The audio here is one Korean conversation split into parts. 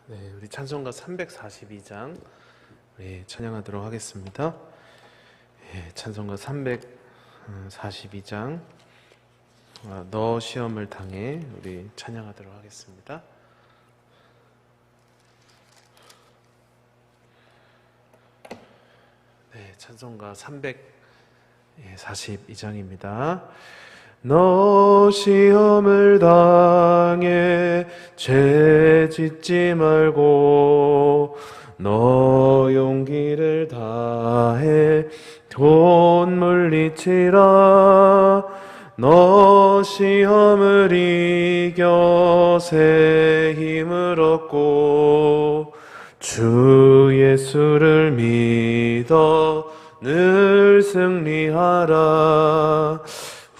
네, 우리 찬송가 342장 찬양하도록 하겠습니다. 찬송가 342장 너 시험을 당해 우리 찬양하도록 하겠습니다. 네, 찬송가 342장입니다. 너 시험을 당해 죄 짓지 말고 너 용기를 다해 돈 물리치라. 너 시험을 이겨 새 힘을 얻고 주 예수를 믿어 늘 승리하라.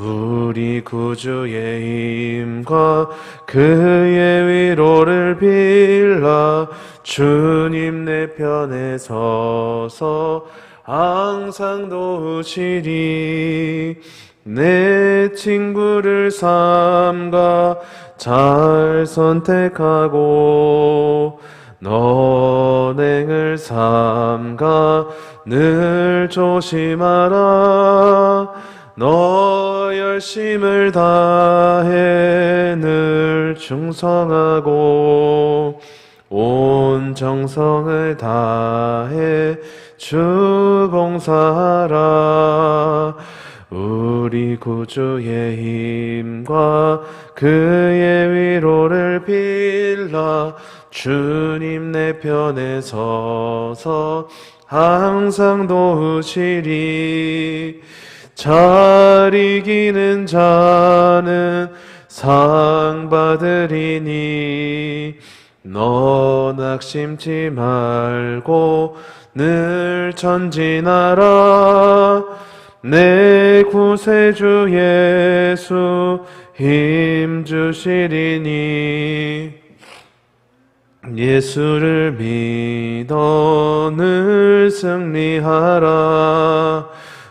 우리 구주의 힘과 그의 위로를 빌라. 주님 내 편에 서서 항상 도우시리. 내 친구를 삼가 잘 선택하고 너행을 삼가 늘 조심하라. 너 열심을 다해 늘 충성하고 온 정성을 다해 주 봉사하라. 우리 구주의 힘과 그의 위로를 빌라. 주님 내 편에 서서 항상 도우시리. 잘 이기는 자는 상 받으리니 너 낙심치 말고 늘 전진하라. 내 구세주 예수 힘 주시리니 예수를 믿어 늘 승리하라.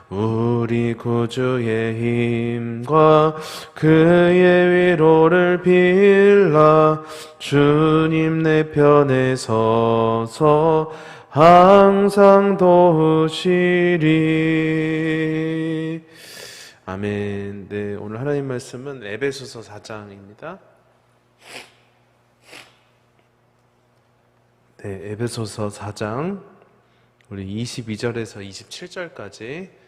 우리 구주의 힘과 그의 위로를 빌라. 주님 내 편에 서서 항상 도우시리. 아멘. 네, 오늘 하나님 말씀은 에베소서 4장입니다. 네, 에베소서 4장 우리 22절에서 27절까지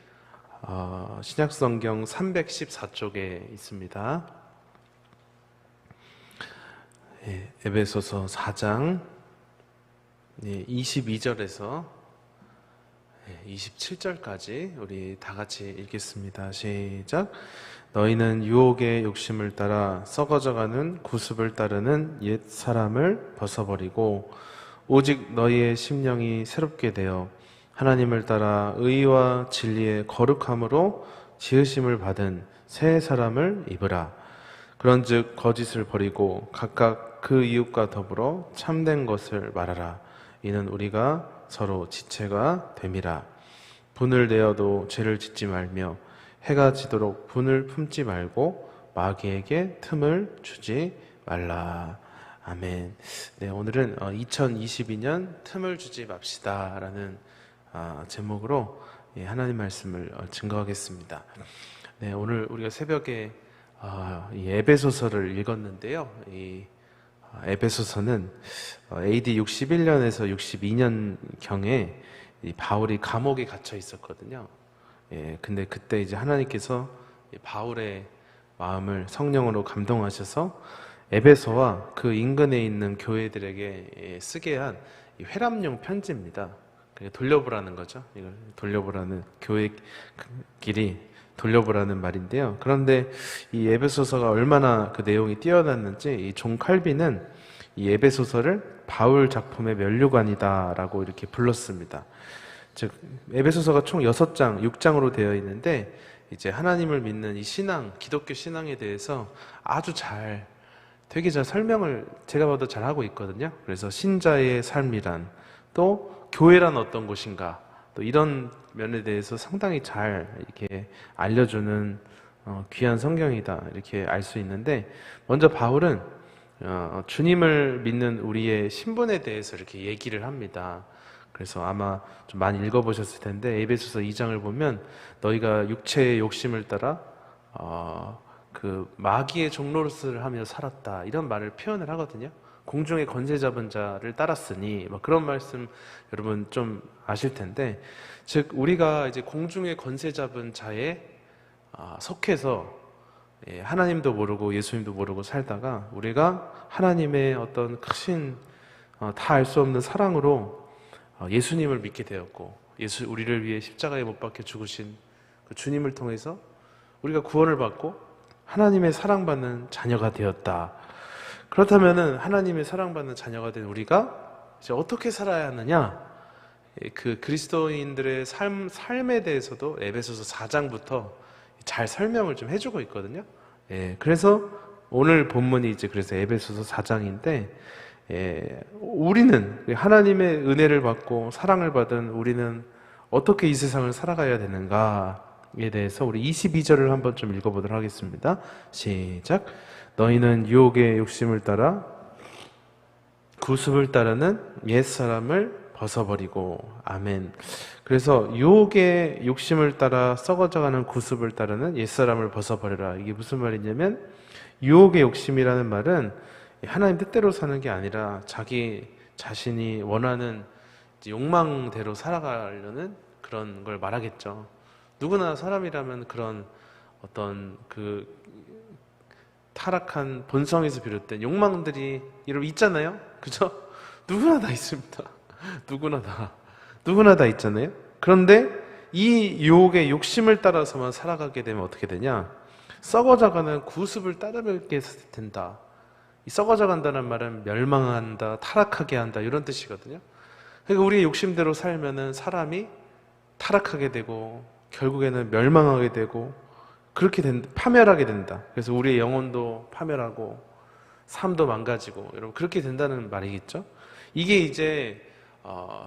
신약성경 314쪽에 있습니다. 에베소서 4장 22절에서 27절까지 우리 다 같이 읽겠습니다. 시작. 너희는 유혹의 욕심을 따라 썩어져가는 구습을 따르는 옛 사람을 벗어버리고 오직 너희의 심령이 새롭게 되어 하나님을 따라 의와 진리의 거룩함으로 지으심을 받은 새 사람을 입으라. 그런즉 거짓을 버리고 각각 그 이웃과 더불어 참된 것을 말하라. 이는 우리가 서로 지체가 됨이라. 분을 내어도 죄를 짓지 말며 해가 지도록 분을 품지 말고 마귀에게 틈을 주지 말라. 아멘. 네, 오늘은 2022년 틈을 주지 맙시다 라는 제목으로 하나님 말씀을 증거하겠습니다. 네, 오늘 우리가 새벽에 이 에베소서를 읽었는데요. 이 에베소서는 AD 61년에서 62년경에 바울이 감옥에 갇혀 있었거든요. 근데 그때 이제 하나님께서 바울의 마음을 성령으로 감동하셔서 에베소와 그 인근에 있는 교회들에게 쓰게 한 회람용 편지입니다. 돌려보라는 거죠. 이걸 돌려보라는, 교회끼리 돌려보라는 말인데요. 그런데 이 에베소서가 얼마나 그 내용이 뛰어났는지 이 존 칼빈은 이 에베소서를 바울 작품의 면류관이다라고 이렇게 불렀습니다. 즉 에베소서가 총 6장, 6장으로 되어 있는데 이제 하나님을 믿는 이 신앙, 기독교 신앙에 대해서 아주 되게 잘 설명을 제가 봐도 잘 하고 있거든요. 그래서 신자의 삶이란, 또 교회란 어떤 곳인가, 또 이런 면에 대해서 상당히 잘 이렇게 알려주는 귀한 성경이다 이렇게 알 수 있는데, 먼저 바울은 주님을 믿는 우리의 신분에 대해서 이렇게 얘기를 합니다. 그래서 아마 좀 많이 읽어보셨을 텐데 에베소서 2장을 보면 너희가 육체의 욕심을 따라 그 마귀의 종노릇을 하며 살았다, 이런 말을 표현을 하거든요. 공중의 권세 잡은 자를 따랐으니, 뭐 그런 말씀 여러분 좀 아실 텐데, 즉 우리가 이제 공중의 권세 잡은 자에 속해서 하나님도 모르고 예수님도 모르고 살다가 우리가 하나님의 어떤 크신 다 알 수 없는 사랑으로 예수님을 믿게 되었고, 우리를 위해 십자가에 못 박혀 죽으신 그 주님을 통해서 우리가 구원을 받고 하나님의 사랑받는 자녀가 되었다. 그렇다면은 하나님의 사랑받는 자녀가 된 우리가 이제 어떻게 살아야 하느냐? 그 그리스도인들의 삶에 대해서도 에베소서 4장부터 잘 설명을 좀 해주고 있거든요. 그래서 오늘 본문이 이제 그래서 에베소서 4장인데, 우리는 하나님의 은혜를 받고 사랑을 받은 우리는 어떻게 이 세상을 살아가야 되는가에 대해서 우리 22절을 한번 좀 읽어보도록 하겠습니다. 시작. 너희는 유혹의 욕심을 따라 구습을 따르는 옛사람을 벗어버리고. 아멘. 그래서 유혹의 욕심을 따라 썩어져가는 구습을 따르는 옛사람을 벗어버려라. 이게 무슨 말이냐면, 유혹의 욕심이라는 말은 하나님 뜻대로 사는 게 아니라 자기 자신이 원하는 욕망대로 살아가려는 그런 걸 말하겠죠. 누구나 사람이라면 그런 어떤 그 타락한 본성에서 비롯된 욕망들이 여러분 있잖아요. 그죠? 누구나 다 있습니다. 누구나 다 있잖아요. 그런데 이 유혹의 욕심을 따라서만 살아가게 되면 어떻게 되냐? 썩어져가는 구습을 따르게 된다. 이 썩어져 간다는 말은 멸망한다, 타락하게 한다, 이런 뜻이거든요. 그러니까 우리의 욕심대로 살면은 사람이 타락하게 되고 결국에는 멸망하게 되고 파멸하게 된다. 그래서 우리의 영혼도 파멸하고 삶도 망가지고, 여러분 그렇게 된다는 말이겠죠. 이게 이제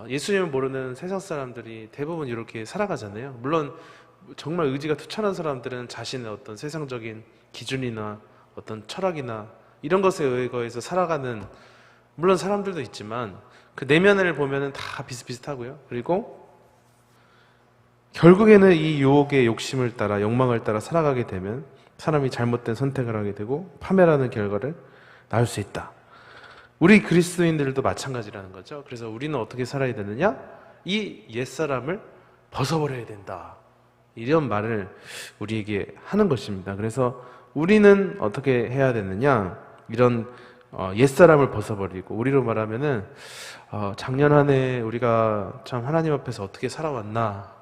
예수님을 모르는 세상 사람들이 대부분 이렇게 살아가잖아요. 물론 정말 의지가 투철한 사람들은 자신의 어떤 세상적인 기준이나 어떤 철학이나 이런 것에 의거해서 살아가는 물론 사람들도 있지만, 그 내면을 보면은 다 비슷비슷하고요. 그리고 결국에는 이 유혹의 욕심을 따라, 욕망을 따라 살아가게 되면 사람이 잘못된 선택을 하게 되고 파멸하는 결과를 낳을 수 있다. 우리 그리스도인들도 마찬가지라는 거죠. 그래서 우리는 어떻게 살아야 되느냐? 이 옛사람을 벗어버려야 된다. 이런 말을 우리에게 하는 것입니다. 그래서 우리는 어떻게 해야 되느냐? 이런 옛사람을 벗어버리고, 우리로 말하면은 작년 한 해 우리가 참 하나님 앞에서 어떻게 살아왔나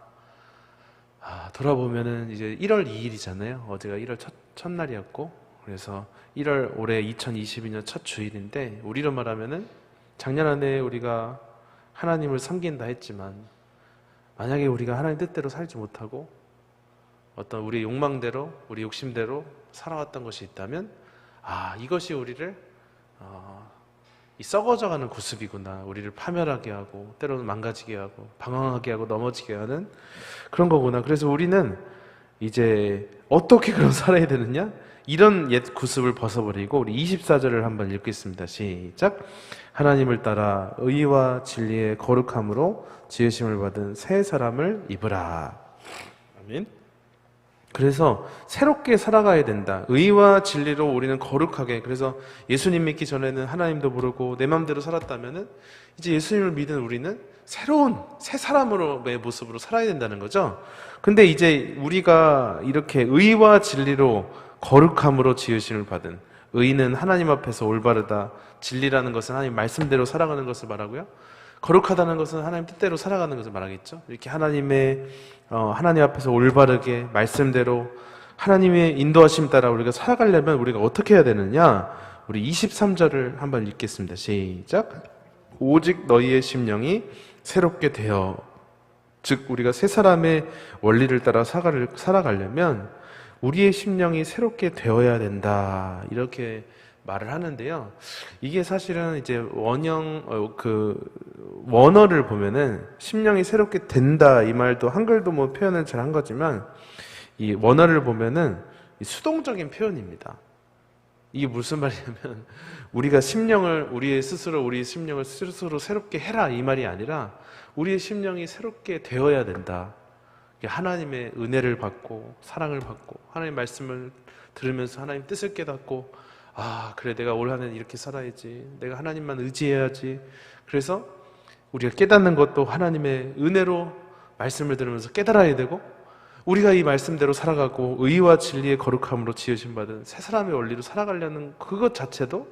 돌아보면은 이제 1월 2일이잖아요. 어제가 1월 첫날이었고, 그래서 1월 올해 2022년 첫 주일인데, 우리로 말하면은 작년 한 해 우리가 하나님을 섬긴다 했지만, 만약에 우리가 하나님 뜻대로 살지 못하고 어떤 우리 욕망대로, 우리 욕심대로 살아왔던 것이 있다면, 이것이 우리를 이 썩어져가는 구습이구나, 우리를 파멸하게 하고 때로는 망가지게 하고 방황하게 하고 넘어지게 하는 그런 거구나. 그래서 우리는 이제 어떻게 그럼 살아야 되느냐? 이런 옛 구습을 벗어버리고, 우리 24절을 한번 읽겠습니다. 시작. 하나님을 따라 의와 진리의 거룩함으로 지으심을 받은 새 사람을 입으라. 아멘. 그래서 새롭게 살아가야 된다. 의와 진리로 우리는 거룩하게. 그래서 예수님 믿기 전에는 하나님도 모르고 내 마음대로 살았다면은, 이제 예수님을 믿은 우리는 새로운 새 사람으로의 모습으로 살아야 된다는 거죠. 근데 이제 우리가 이렇게 의와 진리로 거룩함으로 지으심을 받은, 의는 하나님 앞에서 올바르다, 진리라는 것은 하나님 말씀대로 살아가는 것을 말하고요, 거룩하다는 것은 하나님 뜻대로 살아가는 것을 말하겠죠. 이렇게 하나님 앞에서 올바르게 말씀대로 하나님의 인도하심 따라 우리가 살아가려면 우리가 어떻게 해야 되느냐? 우리 23절을 한번 읽겠습니다. 시작. 오직 너희의 심령이 새롭게 되어, 즉 우리가 새 사람의 원리를 따라 살아가려면 우리의 심령이 새롭게 되어야 된다, 이렇게 말을 하는데요. 이게 사실은 이제 원어를 보면은 심령이 새롭게 된다, 이 말도 한글도 뭐 표현을 잘 한 거지만, 이 원어를 보면은 수동적인 표현입니다. 이게 무슨 말이냐면 우리 심령을 스스로 새롭게 해라 이 말이 아니라 우리의 심령이 새롭게 되어야 된다. 하나님의 은혜를 받고 사랑을 받고 하나님 말씀을 들으면서 하나님 뜻을 깨닫고 그래 내가 올 한 해는 이렇게 살아야지. 내가 하나님만 의지해야지. 그래서 우리가 깨닫는 것도 하나님의 은혜로 말씀을 들으면서 깨달아야 되고 우리가 이 말씀대로 살아가고 의와 진리의 거룩함으로 지으신 받은 새 사람의 원리로 살아가려는 그것 자체도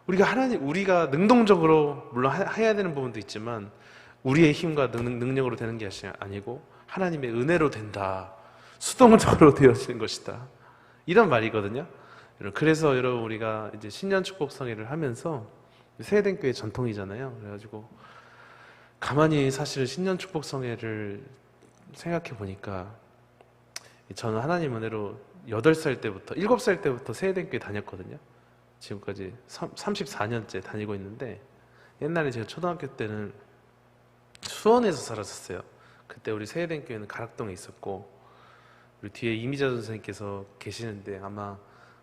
우리가 능동적으로 물론 해야 되는 부분도 있지만 우리의 힘과 능력으로 되는 게 아니고 하나님의 은혜로 된다. 수동적으로 되어지는 것이다. 이런 말이거든요. 그래서 여러분 우리가 이제 신년 축복 성회를 하면서 세대교회 전통이잖아요. 그래가지고 가만히 사실 신년 축복 성회를 생각해 보니까 저는 하나님 은혜로 8살 때부터 7살 때부터 세대교회 다녔거든요. 지금까지 34년째 다니고 있는데 옛날에 제가 초등학교 때는 수원에서 살았었어요. 그때 우리 세대교회는 가락동에 있었고 우리 뒤에 이미자 선생님께서 계시는데 아마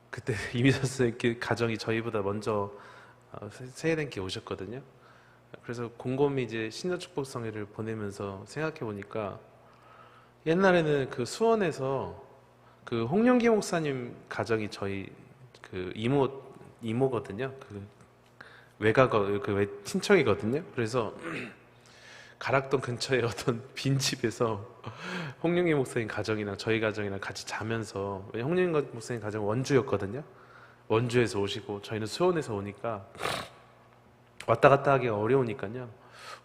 그때 이미자 선생님 가정이 저희보다 먼저 세대교회 오셨거든요. 그래서 곰곰이 이제 신년축복성회를 보내면서 생각해 보니까 옛날에는 그 수원에서 그 홍영기 목사님 가정이 저희 그 이모거든요. 그 친척이거든요. 그래서 가락동 근처에 어떤 빈집에서 홍영기 목사님 가정이랑 저희 가정이랑 같이 자면서 홍영기 목사님 가정 원주였거든요. 원주에서 오시고 저희는 수원에서 오니까 왔다 갔다 하기가 어려우니까요.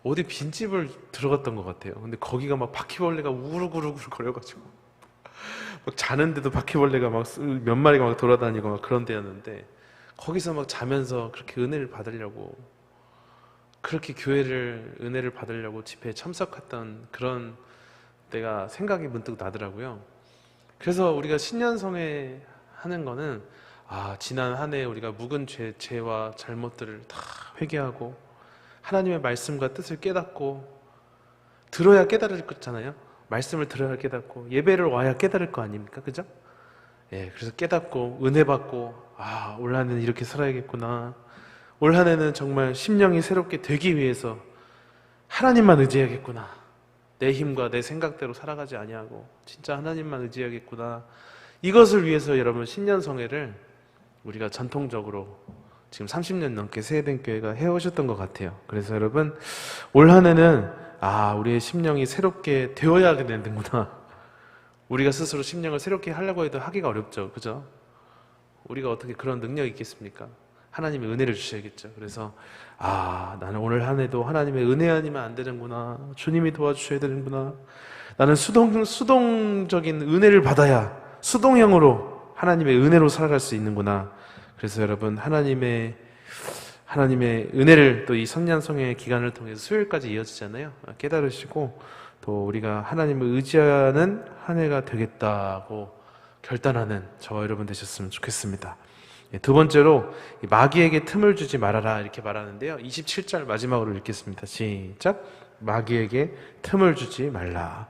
어디 빈집을 들어갔던 것 같아요. 근데 거기가 막 바퀴벌레가 우르르 거려가지고 막 자는데도 바퀴벌레가 막 몇 마리가 막 돌아다니고 막 그런 데였는데 거기서 막 자면서 그렇게 은혜를 받으려고 그렇게 은혜를 받으려고 집회에 참석했던 그런 때가 생각이 문득 나더라고요. 그래서 우리가 신년성회 하는 거는 지난 한 해 우리가 묵은 죄와 잘못들을 다 회개하고 하나님의 말씀과 뜻을 깨닫고 들어야 깨달을 거잖아요. 말씀을 들어야 깨닫고 예배를 와야 깨달을 거 아닙니까? 그죠? 예, 그래서 깨닫고 은혜 받고 올 한 해는 이렇게 살아야겠구나. 올 한 해는 정말 심령이 새롭게 되기 위해서 하나님만 의지해야겠구나. 내 힘과 내 생각대로 살아가지 아니하고 진짜 하나님만 의지해야겠구나. 이것을 위해서 여러분 신년성회를 우리가 전통적으로 지금 30년 넘게 세대교회가 해오셨던 것 같아요. 그래서 여러분 올 한 해는 우리의 심령이 새롭게 되어야 되는구나. 우리가 스스로 심령을 새롭게 하려고 해도 하기가 어렵죠. 그죠? 우리가 어떻게 그런 능력이 있겠습니까? 하나님의 은혜를 주셔야겠죠. 그래서 나는 오늘 한 해도 하나님의 은혜 아니면 안 되는구나. 주님이 도와주셔야 되는구나. 나는 수동적인 은혜를 받아야 수동형으로 하나님의 은혜로 살아갈 수 있는구나. 그래서 여러분 하나님의 은혜를 또 이 성년성회 기간을 통해서 수요일까지 이어지잖아요. 깨달으시고 또 우리가 하나님을 의지하는 한 해가 되겠다고 결단하는 저와 여러분 되셨으면 좋겠습니다. 두 번째로 마귀에게 틈을 주지 말아라 이렇게 말하는데요. 27절 마지막으로 읽겠습니다. 시작. 마귀에게 틈을 주지 말라.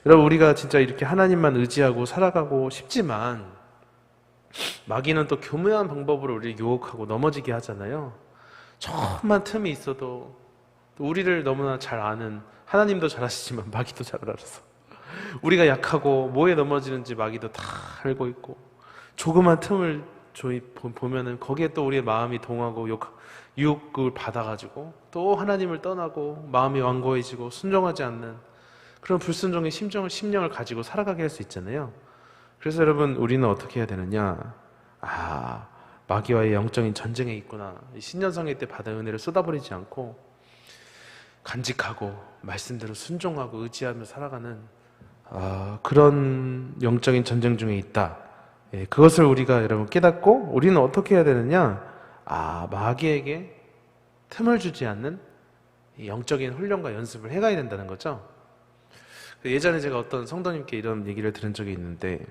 여러분 우리가 진짜 이렇게 하나님만 의지하고 살아가고 싶지만 마귀는 또 교묘한 방법으로 우리를 유혹하고 넘어지게 하잖아요. 조금만 틈이 있어도 우리를 너무나 잘 아는 하나님도 잘 아시지만 마귀도 잘 알아서 우리가 약하고 뭐에 넘어지는지 마귀도 다 알고 있고 조그만 틈을 보면은 거기에 또 우리의 마음이 동하고 유혹을 받아가지고 또 하나님을 떠나고 마음이 완고해지고 순종하지 않는 그런 불순종의 심령을 가지고 살아가게 할 수 있잖아요. 그래서 여러분 우리는 어떻게 해야 되느냐? 마귀와의 영적인 전쟁에 있구나. 신년성회 때 받은 은혜를 쏟아버리지 않고 간직하고 말씀대로 순종하고 의지하며 살아가는 그런 영적인 전쟁 중에 있다. 그것을 우리가 여러분 깨닫고 우리는 어떻게 해야 되느냐? 마귀에게 틈을 주지 않는 영적인 훈련과 연습을 해가야 된다는 거죠. 예전에 제가 어떤 성도님께 이런 얘기를 들은 적이 있는데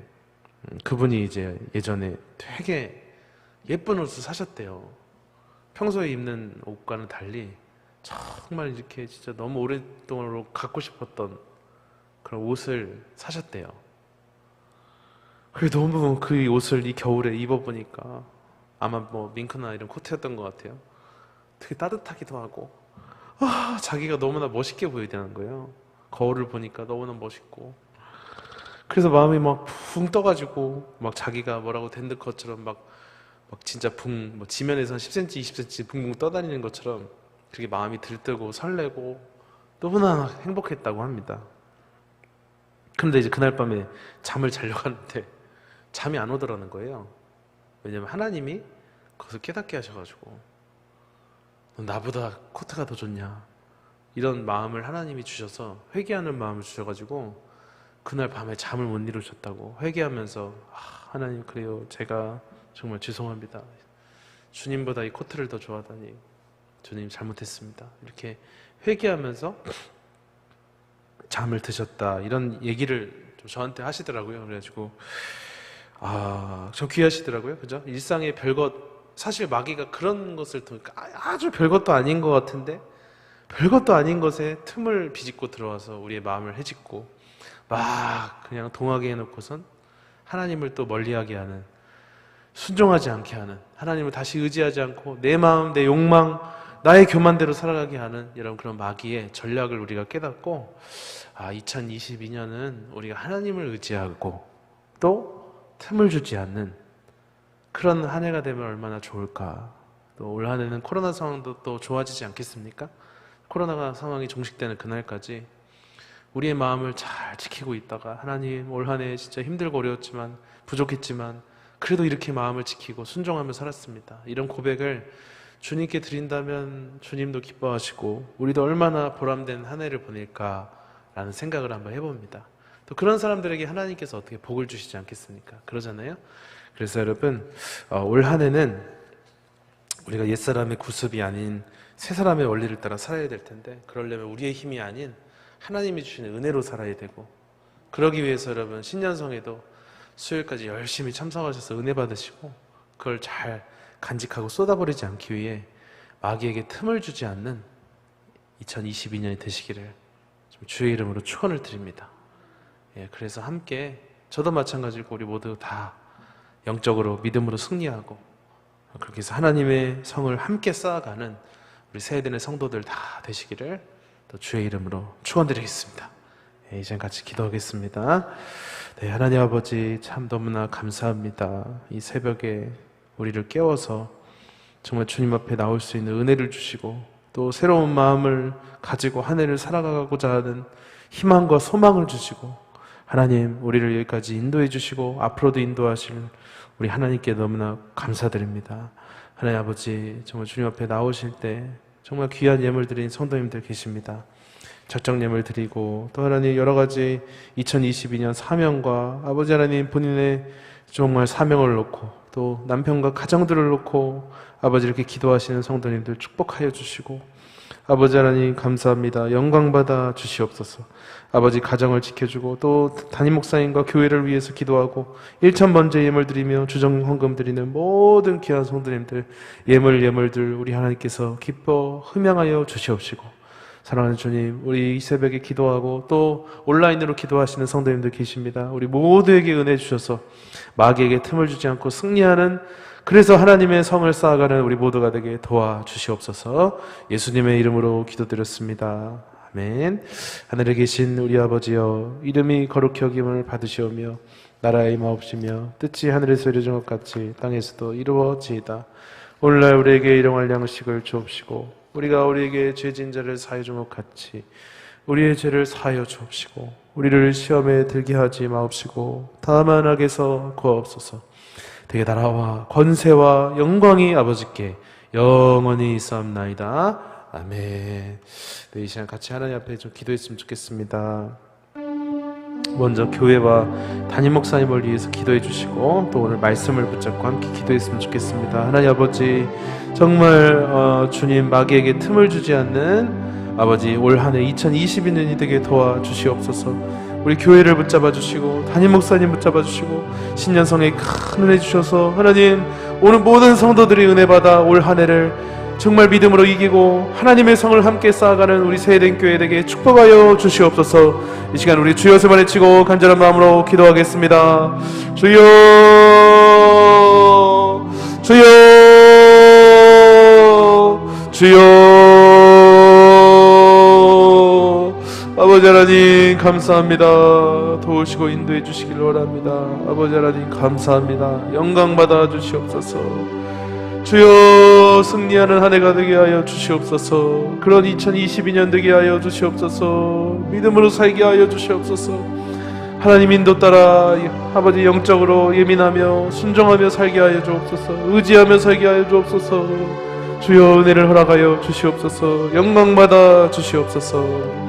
그분이 이제 예전에 되게 예쁜 옷을 사셨대요. 평소에 입는 옷과는 달리 정말 이렇게 진짜 너무 오랫동안 갖고 싶었던 그런 옷을 사셨대요. 그래 너무 그 옷을 이 겨울에 입어보니까 아마 뭐 밍크나 이런 코트였던 것 같아요. 되게 따뜻하기도 하고 자기가 너무나 멋있게 보이는 거예요. 거울을 보니까 너무나 멋있고, 그래서 마음이 막 붕 떠가지고 막 자기가 뭐라고 된 것처럼 막 진짜 뭐 지면에서 10cm, 20cm 붕붕 떠다니는 것처럼 그렇게 마음이 들뜨고 설레고 너무나 행복했다고 합니다. 그런데 이제 그날 밤에 잠을 자려고 하는데 잠이 안 오더라는 거예요. 왜냐면 하나님이 그것을 깨닫게 하셔가지고, 너 나보다 코트가 더 좋냐, 이런 마음을 하나님이 주셔서, 회개하는 마음을 주셔가지고 그날 밤에 잠을 못 이루셨다고 회개하면서, 하나님, 그래요, 제가 정말 죄송합니다, 주님보다 이 코트를 더 좋아하다니 주님 잘못했습니다, 이렇게 회개하면서 잠을 드셨다, 이런 얘기를 좀 저한테 하시더라고요. 그래가지고 좀 귀하시더라고요. 그죠? 일상의 별것, 사실 마귀가 그런 것을 아주 별것도 아닌 것 같은데 별것도 아닌 것에 틈을 비집고 들어와서 우리의 마음을 헤집고 막 그냥 동하게 해놓고선 하나님을 또 멀리하게 하는, 순종하지 않게 하는, 하나님을 다시 의지하지 않고 내 마음, 내 욕망, 나의 교만대로 살아가게 하는 이런 그런 마귀의 전략을 우리가 깨닫고, 2022년은 우리가 하나님을 의지하고 또 틈을 주지 않는 그런 한 해가 되면 얼마나 좋을까. 또 올 한 해는 코로나 상황도 또 좋아지지 않겠습니까? 코로나가 상황이 종식되는 그날까지 우리의 마음을 잘 지키고 있다가, 하나님, 올 한 해 진짜 힘들고 어려웠지만 부족했지만 그래도 이렇게 마음을 지키고 순종하며 살았습니다, 이런 고백을 주님께 드린다면 주님도 기뻐하시고 우리도 얼마나 보람된 한 해를 보낼까라는 생각을 한번 해봅니다. 또 그런 사람들에게 하나님께서 어떻게 복을 주시지 않겠습니까? 그러잖아요. 그래서 여러분, 올 한 해는 우리가 옛사람의 구습이 아닌 새 사람의 원리를 따라 살아야 될 텐데, 그러려면 우리의 힘이 아닌 하나님이 주시는 은혜로 살아야 되고, 그러기 위해서 여러분, 신년성에도 수요일까지 열심히 참석하셔서 은혜 받으시고 그걸 잘 간직하고 쏟아버리지 않기 위해 마귀에게 틈을 주지 않는 2022년이 되시기를 좀 주의 이름으로 축원을 드립니다. 그래서 함께, 저도 마찬가지고 우리 모두 다 영적으로 믿음으로 승리하고 그렇게 해서 하나님의 성을 함께 쌓아가는 우리 세대의 성도들 다 되시기를 또 주의 이름으로 축원드리겠습니다. 이제 같이 기도하겠습니다. 네, 하나님 아버지, 참 너무나 감사합니다. 이 새벽에 우리를 깨워서 정말 주님 앞에 나올 수 있는 은혜를 주시고 또 새로운 마음을 가지고 한 해를 살아가고자 하는 희망과 소망을 주시고, 하나님, 우리를 여기까지 인도해 주시고 앞으로도 인도하실 우리 하나님께 너무나 감사드립니다. 하나님 아버지, 정말 주님 앞에 나오실 때 정말 귀한 예물 드린 성도님들 계십니다. 적정 예물 드리고 또 하나님 여러 가지 2022년 사명과 아버지 하나님 본인의 정말 사명을 놓고 또 남편과 가정들을 놓고 아버지 이렇게 기도하시는 성도님들 축복하여 주시고, 아버지 하나님 감사합니다. 영광 받아 주시옵소서. 아버지 가정을 지켜주고 또 담임 목사님과 교회를 위해서 기도하고 1,000번째 예물 드리며 주정 헌금 드리는 모든 귀한 성도님들 예물들 우리 하나님께서 기뻐 흠양하여 주시옵시고, 사랑하는 주님, 우리 이 새벽에 기도하고 또 온라인으로 기도하시는 성도님들 계십니다. 우리 모두에게 은혜 주셔서 마귀에게 틈을 주지 않고 승리하는, 그래서 하나님의 성을 쌓아가는 우리 모두가 되게 도와주시옵소서. 예수님의 이름으로 기도드렸습니다. 아멘. 하늘에 계신 우리 아버지여, 이름이 거룩히 여김을 받으시오며 나라의 임하옵시며 뜻이 하늘에서 이루어진 것 같이 땅에서도 이루어지이다. 오늘날 우리에게 일용할 양식을 주옵시고 우리가 우리에게 죄진 자를 사하여 준 것 같이 우리의 죄를 사하여 주옵시고 우리를 시험에 들게 하지 마옵시고 다만 악에서 구하옵소서. 되게 나라와 권세와 영광이 아버지께 영원히 있사옵나이다. 아멘. 네, 이 시간 같이 하나님 앞에 좀 기도했으면 좋겠습니다. 먼저 교회와 담임 목사님을 위해서 기도해 주시고 또 오늘 말씀을 붙잡고 함께 기도했으면 좋겠습니다. 하나님 아버지, 정말 주님 마귀에게 틈을 주지 않는 아버지 올 한 해 2022년이 되게 도와주시옵소서. 우리 교회를 붙잡아 주시고 담임 목사님 붙잡아 주시고 신년성에 큰 은혜 주셔서 하나님, 오늘 모든 성도들이 은혜 받아 올 한 해를 정말 믿음으로 이기고 하나님의 성을 함께 쌓아가는 우리 세eden 교회 되게 축복하여 주시옵소서. 이 시간 우리 주여 세 번 외치고 간절한 마음으로 기도하겠습니다. 주여, 주여 주여 아버지 하나님 감사합니다. 도우시고 인도해 주시길 원합니다. 아버지 하나님 감사합니다. 영광 받아 주시옵소서. 주여 승리하는 한 해가 되게 하여 주시옵소서. 그런 2022년 되게 하여 주시옵소서. 믿음으로 살게 하여 주시옵소서. 하나님 인도 따라 아버지 영적으로 예민하며 순종하며 살게 하여 주옵소서. 의지하며 살게 하여 주옵소서. 주여 은혜를 허락하여 주시옵소서. 영광 받아 주시옵소서.